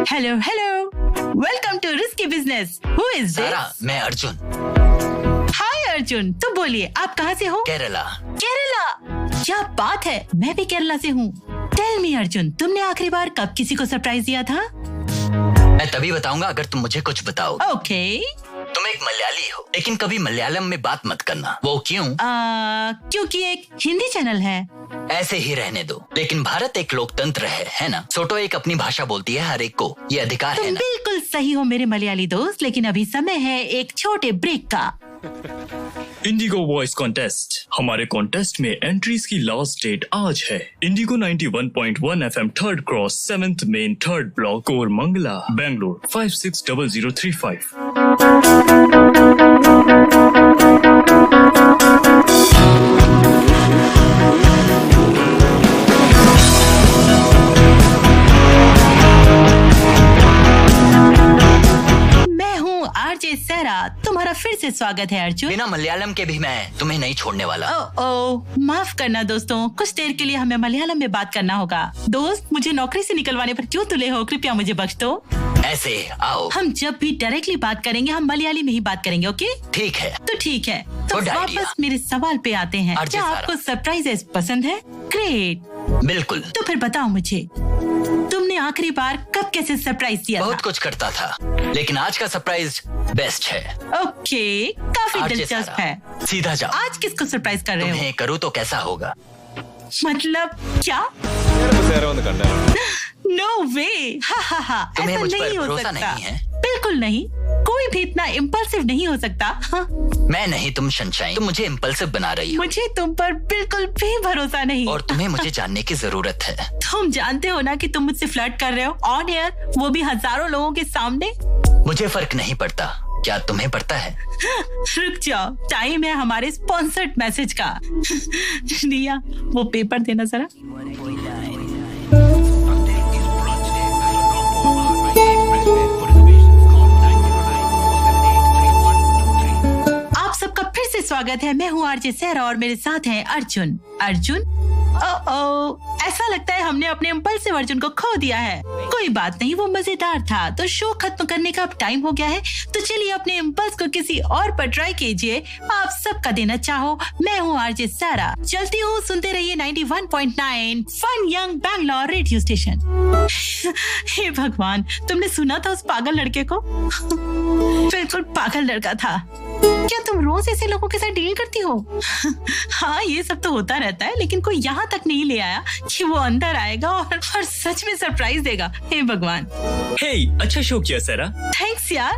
Hello hello, welcome to risky business. Who is सारा, this? मैं अर्जुन। हाय अर्जुन, तो बोलिए आप कहाँ से हो? केरला। केरला, क्या बात है, मैं भी केरला से हूँ। टेल मी अर्जुन, तुमने आखिरी बार कब किसी को सरप्राइज दिया था? मैं तभी बताऊंगा अगर तुम मुझे कुछ बताओ। ओके। तुम एक मलयाली हो, लेकिन कभी मलयालम में बात मत करना। वो क्यों? क्योंकि एक हिंदी चैनल है। ऐसे ही रहने दो। लेकिन भारत एक लोकतंत्र है ना? सोटो एक अपनी भाषा बोलती है हर एक को, ये अधिकार है तुम ना? बिल्कुल सही हो मेरे मलयाली दोस्त, लेकिन अभी समय है एक छोटे ब्रेक का। Indigo voice contest. हमारे कॉन्टेस्ट में एंट्रीज की लास्ट डेट आज है। Indigo 91.1 FM third cross 7th main third block Koramangala Bangalore 560035। तुम्हारा फिर से स्वागत है अर्जुन। बिना मलयालम के भी मैं तुम्हें नहीं छोड़ने वाला। माफ करना दोस्तों, कुछ देर के लिए हमें मलयालम में बात करना होगा। दोस्त, मुझे नौकरी से निकलवाने पर क्यों तुले हो? कृपया मुझे बख्श दो। ऐसे आओ, हम जब भी डायरेक्टली बात करेंगे हम मलयाली में ही बात करेंगे। ओके ठीक है। तो ठीक है, तो वापस मेरे सवाल पे आते हैं। क्या आपको सरप्राइजेस पसंद है? ग्रेट, बिल्कुल। तो फिर बताओ मुझे, तुमने आखिरी बार कब कैसे सरप्राइज दिया? बहुत कुछ करता था, लेकिन आज का सरप्राइज बेस्ट है। ओके, काफी दिलचस्प है। सीधा जाओ। आज किसको सरप्राइज कर रहे हो? तुम्हें करूँ तो कैसा होगा? मतलब क्या? नो वे, हा, तुम्हें ऐसा मुझ पर नहीं हो भरोसा सकता। नहीं है? बिल्कुल नहीं, कोई भी इतना इम्पल्सिव नहीं हो सकता। हाँ। मैं नहीं, तुम सनशाइन। तुम मुझे इम्पल्सिव बना रही हो। मुझे तुम पर बिल्कुल भी भरोसा नहीं। और तुम्हें मुझे जानने की जरूरत है। तुम जानते हो ना कि तुम मुझसे फ्लर्ट कर रहे हो ऑन एयर, वो भी हजारों लोगों के सामने। मुझे फर्क नहीं पड़ता, क्या तुम्हें पड़ता है? रुक जाओ, टाइम है हमारे स्पॉन्सर्ड मैसेज का। रिया, वो पेपर देना जरा। आप सबका फिर से स्वागत है। मैं हूँ आरजे सहरा और मेरे साथ हैं अर्जुन। अर्जुन, ऐसा लगता है हमने अपने इम्पल्सिव अर्जुन को खो दिया है। कोई बात नहीं, वो मजेदार था। तो शो खत्म करने का अब टाइम हो गया है, तो चलिए अपने इम्पल्स को किसी और पर ट्राई कीजिए। आप सबका देना चाहो। मैं हूँ आरजे सारा, चलती हूँ। सुनते रहिए 91.9 fun young Bangalore radio station. हे भगवान, तुमने सुना था उस पागल लड़के को? बिल्कुल पागल लड़का था। क्या तुम रोज ऐसे लोगों के साथ डील करती हो? हाँ, ये सब तो होता रहता है, लेकिन कोई यहाँ तक नहीं ले आया कि वो अंदर आएगा और सच में सरप्राइज देगा। हे भगवान। हे, अच्छा शो किया सारा। थैंक्स यार।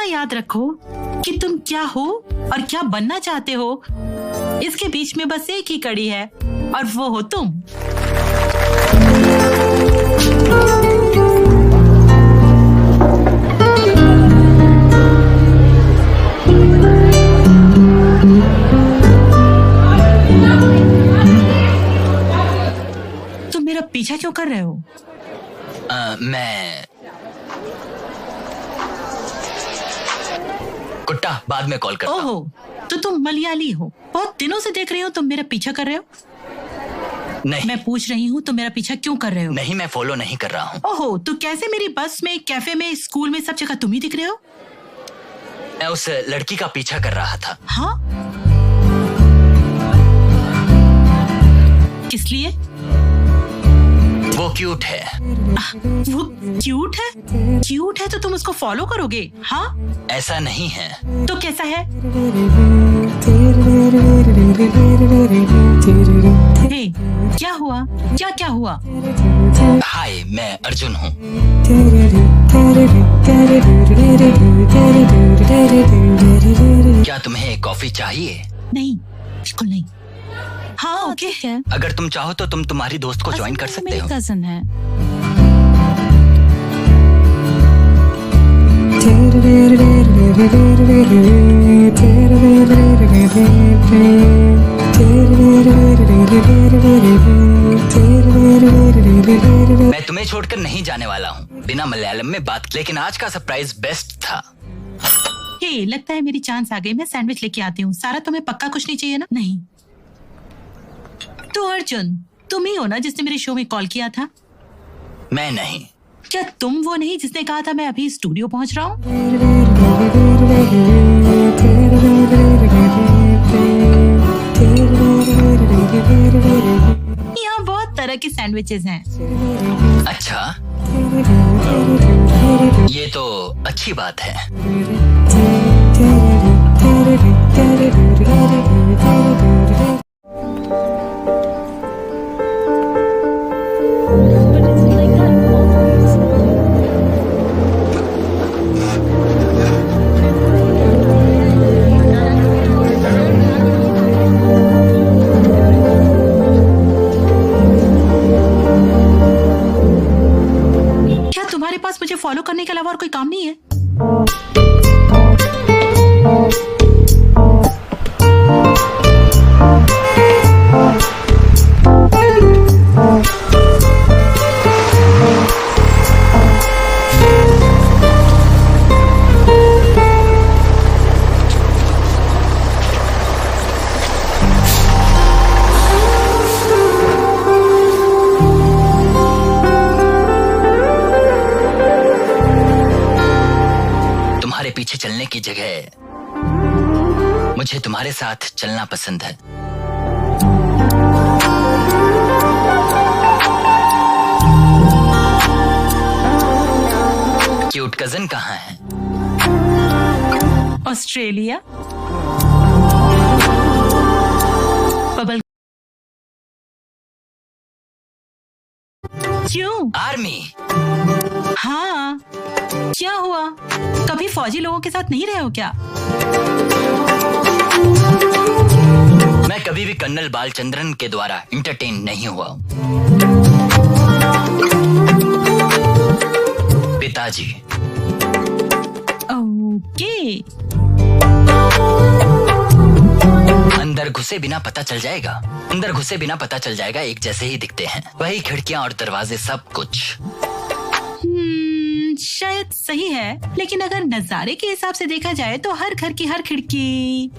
याद रखो कि तुम क्या हो और क्या बनना चाहते हो, इसके बीच में बस एक ही कड़ी है और वो हो तुम। कर रहे हो? मैं कुट्टा बाद में कॉल करता हूँ। ओहो, तो तुम मलयाली हो। बहुत दिनों से देख रही हो, तुम मेरा पीछा कर रहे हो। नहीं, मैं पूछ रही हूँ तुम मेरा पीछा क्यों कर रहे हो? नहीं, मैं फॉलो नहीं कर रहा हूँ। ओहो, तो कैसे मेरी बस में, कैफे में, स्कूल में, सब जगह तुम ही दिख रहे हो? मैं उस लड़की का पीछा कर रहा था। हाँ, किस लिए? वो क्यूट है। वो क्यूट है? क्यूट है तो तुम उसको फॉलो करोगे? हाँ, ऐसा नहीं है। तो कैसा है? हे, क्या हुआ? क्या हुआ? हाय, मैं अर्जुन हूँ। क्या तुम्हें कॉफी चाहिए? नहीं, बिल्कुल नहीं। हाँ, ओके है। अगर तुम चाहो तो तुम तुम्हारी दोस्त को ज्वाइन कर सकते हो। मेरी कजन है। मैं तुम्हें छोड़कर नहीं जाने वाला हूँ, बिना मलयालम में बात। लेकिन आज का सरप्राइज बेस्ट था। हे, लगता है मेरी चांस आ गई। मैं सैंडविच लेके आती हूँ। सारा, तुम्हें पक्का कुछ नहीं चाहिए ना? नहीं। तो अर्जुन, तुम ही हो ना जिसने मेरे शो में कॉल किया था? मैं नहीं। क्या तुम वो नहीं जिसने कहा था मैं अभी स्टूडियो पहुंच रहा हूँ? यहाँ बहुत तरह के सैंडविचेस हैं। अच्छा, ये तो अच्छी बात है। क्या तुम्हारे पास मुझे फॉलो करने के अलावा और कोई काम नहीं है? तुम्हारे पीछे चलने की जगह मुझे तुम्हारे साथ चलना पसंद है। क्यूट कजन कहाँ है? ऑस्ट्रेलिया। बबल। क्यों? आर्मी। हाँ, क्या हुआ? कभी फौजी लोगों के साथ नहीं रहे हो क्या? मैं कभी भी कर्नल बालचंद्रन के द्वारा इंटरटेन नहीं हुआ हूं। पिताजी। ओके। अंदर घुसे बिना पता चल जाएगा। अंदर घुसे बिना पता चल जाएगा, एक जैसे ही दिखते हैं। वही खिड़कियां और दरवाजे, सब कुछ। शायद सही है, लेकिन अगर नजारे के हिसाब से देखा जाए तो हर घर की हर खिड़की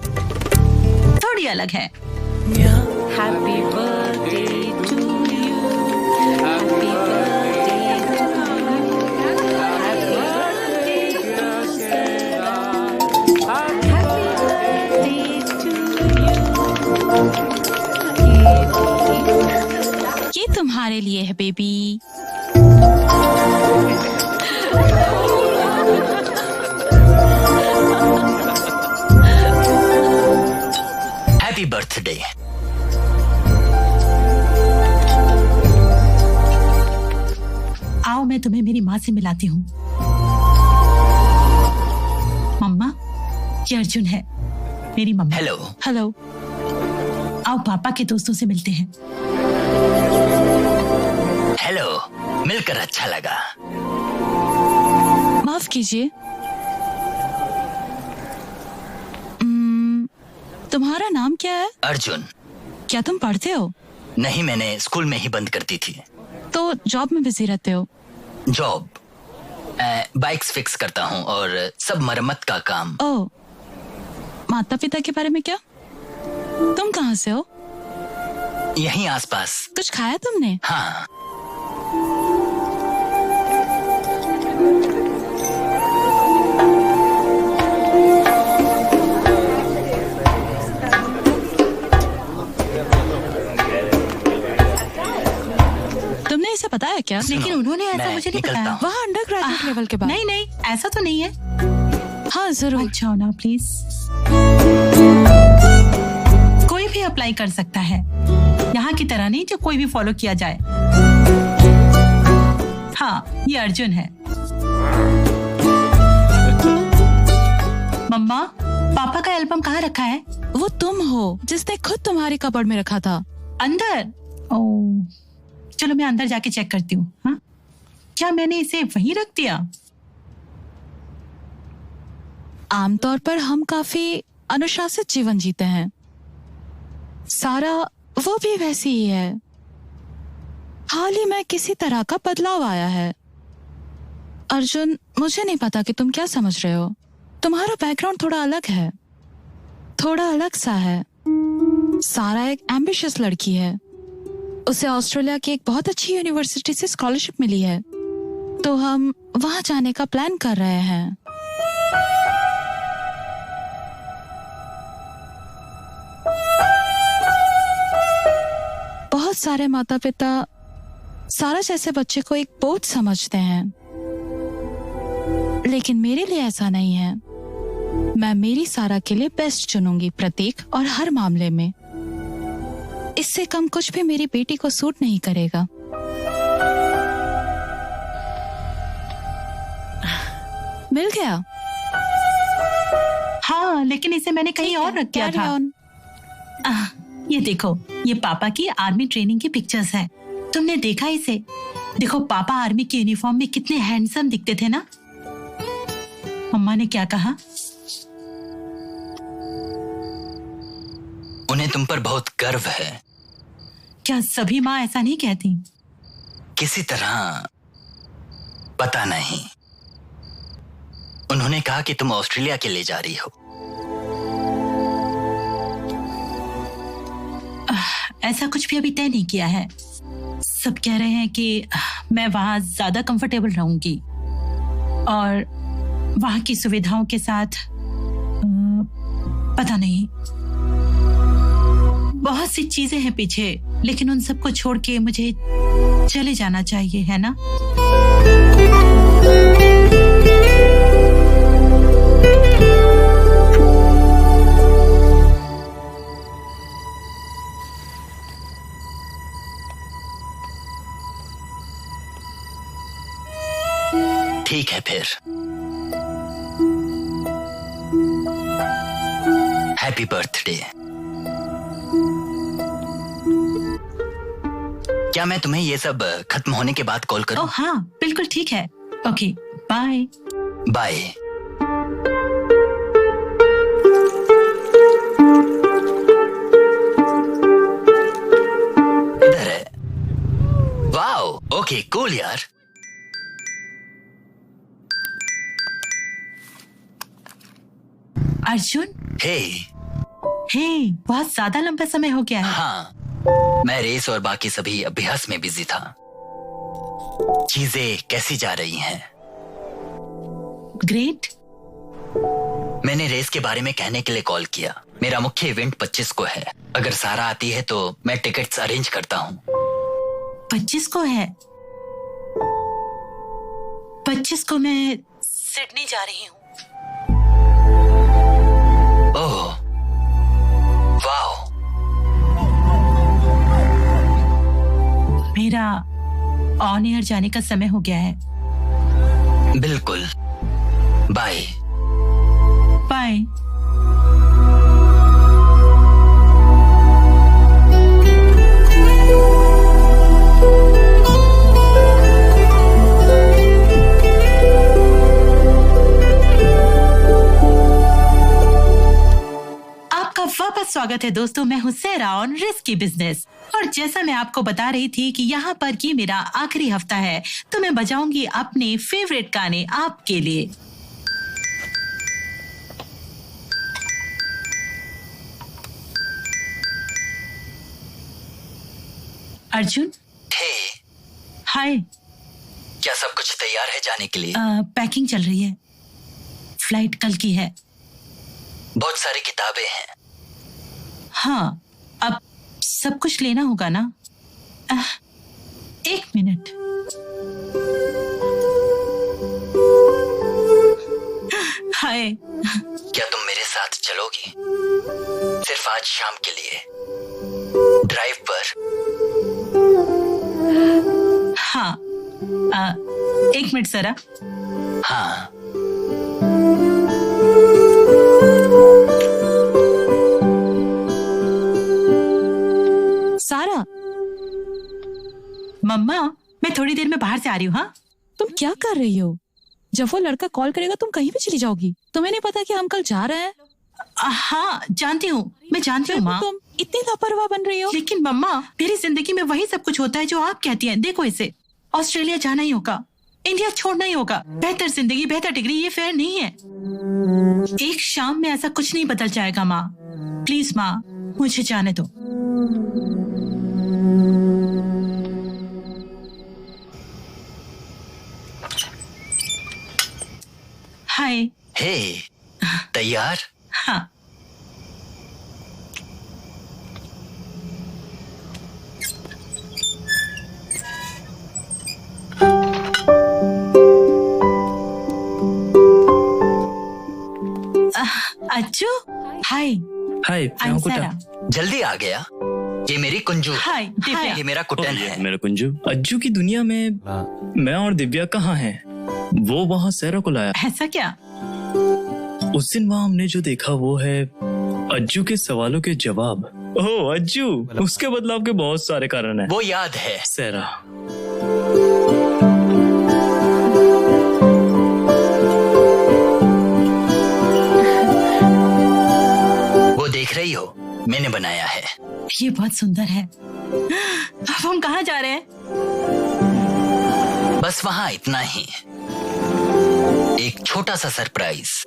थोड़ी अलग है। Happy birthday to you. Happy birthday to you. Happy birthday to Sarah. Happy birthday to you. ये तुम्हारे लिए है बेबी। Happy birthday. आओ, मैं तुम्हें मेरी माँ से मिलाती हूँ। मम्मा, ये अर्जुन है, मेरी मम्मा। हेलो। हेलो। आओ पापा के दोस्तों से मिलते हैं। हेलो, मिलकर अच्छा लगा। माफ कीजिए, तुम्हारा नाम क्या है? अर्जुन। क्या तुम पढ़ते हो? नहीं, मैंने स्कूल में ही बंद कर दी थी। तो जॉब में बिजी रहते हो? जॉब, बाइक्स फिक्स करता हूँ और सब मरम्मत का काम। ओह, माता पिता के बारे में क्या? तुम कहाँ से हो? यहीं आसपास। कुछ खाया तुमने? हाँ। तुमने इसे बताया क्या? लेकिन उन्होंने ऐसा मैं मुझे नहीं निकलता बताया। हूँ। वहाँ अंडर ग्रेजुएट लेवल के बाद? नहीं नहीं, ऐसा तो नहीं है। हाँ जरूर। अच्छा हो ना प्लीज। कोई भी अप्लाई कर सकता है, यहाँ की तरह नहीं जो कोई भी फॉलो किया जाए। हाँ, ये अर्जुन है। मम्मा, पापा का एल्बम कहाँ रखा है? वो तुम हो जिसने खुद तुम्हारी कबर्ड में रखा था। अंदर? ओह, चलो मैं अंदर जाके चेक करती हूँ। हाँ, क्या मैंने इसे वहीं रख दिया? आमतौर पर हम काफी अनुशासित जीवन जीते हैं। सारा वो भी वैसी ही है। हाल ही में किसी तरह का बदलाव आया है। अर्जुन, मुझे नहीं पता कि तुम क्या समझ रहे हो। तुम्हारा बैकग्राउंड थोड़ा अलग है, थोड़ा अलग सा है। सारा एक एम्बिशियस लड़की है। उसे ऑस्ट्रेलिया की एक बहुत अच्छी यूनिवर्सिटी से स्कॉलरशिप मिली है, तो हम वहां जाने का प्लान कर रहे हैं। बहुत सारे माता पिता सारा जैसे बच्चे को एक बोझ समझते हैं, लेकिन मेरे लिए ऐसा नहीं है। मैं मेरी सारा के लिए बेस्ट चुनूंगी, प्रत्येक और हर मामले में। इससे कम कुछ भी मेरी बेटी को सूट नहीं करेगा। मिल गया? हाँ, लेकिन इसे मैंने कहीं और रख दिया Carry था। on। ये देखो, ये पापा की आर्मी ट्रेनिंग की पिक्चर्स है। तुमने देखा इसे? देखो, पापा आर्मी की यूनिफॉर्म में कितने हैंडसम दिखते थे ना। मम्मा ने क्या कहा? उन्हें तुम पर बहुत गर्व है। क्या सभी माँ ऐसा नहीं कहती? किसी तरह, पता नहीं। उन्होंने कहा कि तुम ऑस्ट्रेलिया के लिए जा रही हो। ऐसा कुछ भी अभी तय नहीं किया है। सब कह रहे हैं कि मैं वहाँ ज्यादा कंफर्टेबल रहूंगी और वहाँ की सुविधाओं के साथ पता नहीं, बहुत सी चीजें हैं पीछे, लेकिन उन सबको छोड़ के मुझे चले जाना चाहिए, है ना? ठीक है फिर। Happy birthday. क्या मैं तुम्हें ये सब खत्म होने के बाद कॉल करूं? ओह हाँ, बिल्कुल ठीक है। Okay, bye. बाय। इधर है। वाओ, ओके, कूल यार। अर्जुन, हे। हे, बहुत ज्यादा लंबा समय हो गया है। हाँ, मैं रेस और बाकी सभी अभ्यास में बिजी था। चीजें कैसी जा रही हैं? ग्रेट। मैंने रेस के बारे में कहने के लिए कॉल किया। मेरा मुख्य इवेंट 25 को है। अगर सारा आती है तो मैं टिकट्स अरेंज करता हूँ। 25 को है? 25 को मैं सिडनी जा रही हूँ। ओह, वाओ। मेरा ऑन एयर जाने का समय हो गया है। बिल्कुल, बाय। बाय। आपका वापस स्वागत स्वागत है दोस्तों, मैं हूँ सेरा ऑन रिस्की बिजनेस। और जैसा मैं आपको बता रही थी कि यहाँ पर ये मेरा आखिरी हफ्ता है, तो मैं बजाऊंगी अपने फेवरेट गाने आपके लिए। अर्जुन। हे, हाय। क्या सब कुछ तैयार है जाने के लिए? पैकिंग चल रही है, फ्लाइट कल की है। बहुत सारी किताबें हैं। हाँ, अब सब कुछ लेना होगा ना। एक मिनट। हाय। क्या तुम मेरे साथ चलोगी? सिर्फ आज शाम के लिए ड्राइव पर। हाँ, एक मिनट जरा। हाँ। सारा, मम्मा, मैं थोड़ी देर में बाहर से आ रही हूँ। हाँ, तुम क्या कर रही हो? जब वो लड़का कॉल करेगा तुम कहीं भी चली जाओगी। तुम्हें नहीं पता कि हम कल जा रहे हैं? हाँ जानती हूँ, मैं जानती फिर हूँ भी माँ। तुम इतनी लापरवाह बन रही हो। लेकिन मम्मा, मेरी जिंदगी में वही सब कुछ होता है जो आप कहती हैं। देखो इसे, ऑस्ट्रेलिया जाना ही होगा, इंडिया छोड़ना ही होगा। बेहतर जिंदगी, बेहतर डिग्री, ये फेयर नहीं है। एक शाम में ऐसा कुछ नहीं बदल जाएगा माँ। प्लीज माँ, मुझे जाने दो। हाय। हे, तैयार? हाँ। अच्छू, हाय। हाय, आई एम कुटा। सारा। जल्दी आ गया। ये मेरी कुंजू। हाय दिव्या। ये मेरा कुटन है। मेरा कुंजू। अज्जू की दुनिया में मैं और दिव्या कहाँ हैं? वो वहाँ सेरा को लाया। ऐसा क्या? उस दिन वहाँ हमने जो देखा वो है अज्जू के सवालों के जवाब। ओह अज्जू, उसके बदलाव के बहुत सारे कारण हैं। वो याद है। सेरा, वो देख रही हो, मैंने बनाया है। ये बहुत सुंदर है। अब हम कहाँ जा रहे हैं? बस वहाँ इतना ही, एक छोटा सा सरप्राइज।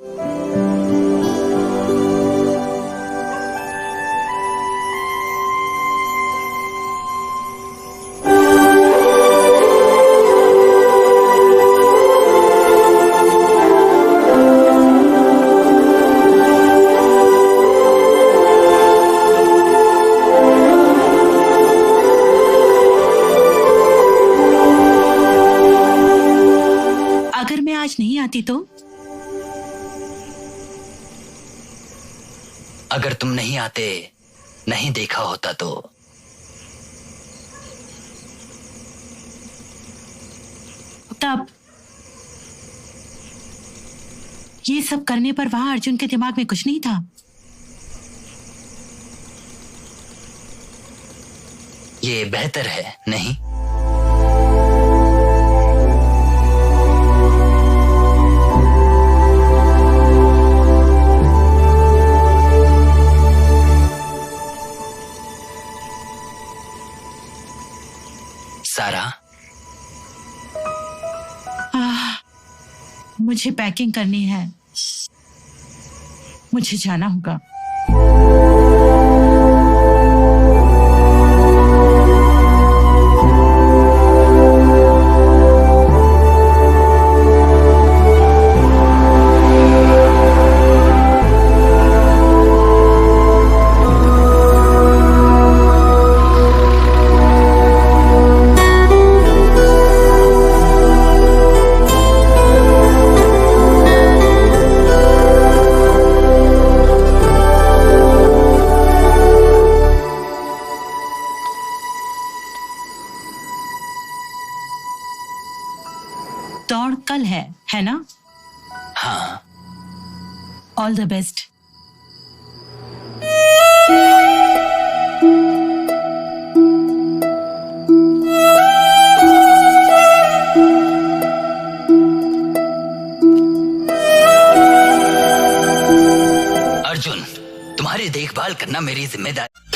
अगर मैं आज नहीं आती तो? अगर तुम नहीं आते, नहीं देखा होता तो? तब ये सब करने पर वहां अर्जुन के दिमाग में कुछ नहीं था। ये बेहतर है, नहीं? सारा, मुझे पैकिंग करनी है, मुझे जाना होगा। दौड़ कल है ना? हाँ। All the best. अर्जुन, तुम्हारी देखभाल करना मेरी जिम्मेदारी।